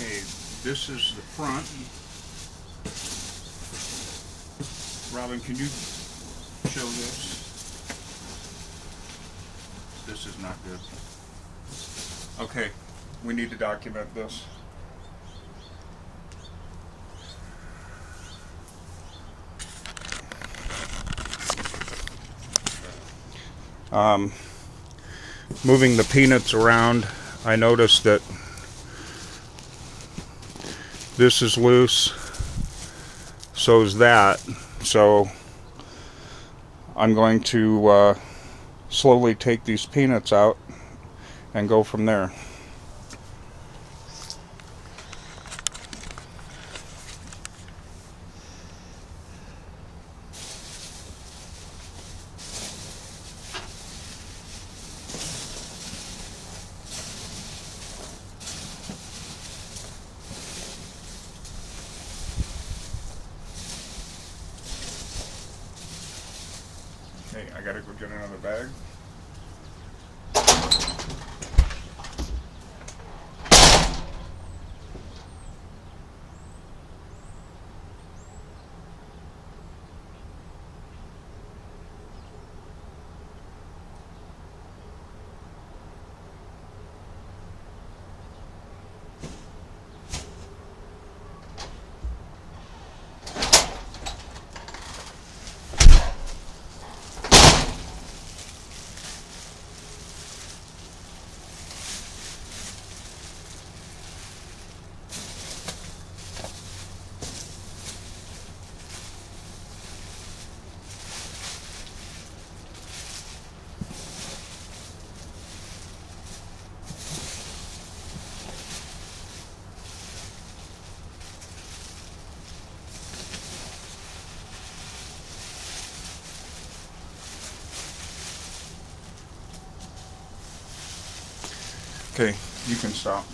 Okay, this is the front. Robin, can you show this? This is not good. Okay, we need to document this. Moving the peanuts around, I noticed that this is loose, so is that. So I'm going to slowly take these peanuts out and go from there. Okay, I gotta go get another bag. Okay, you can stop.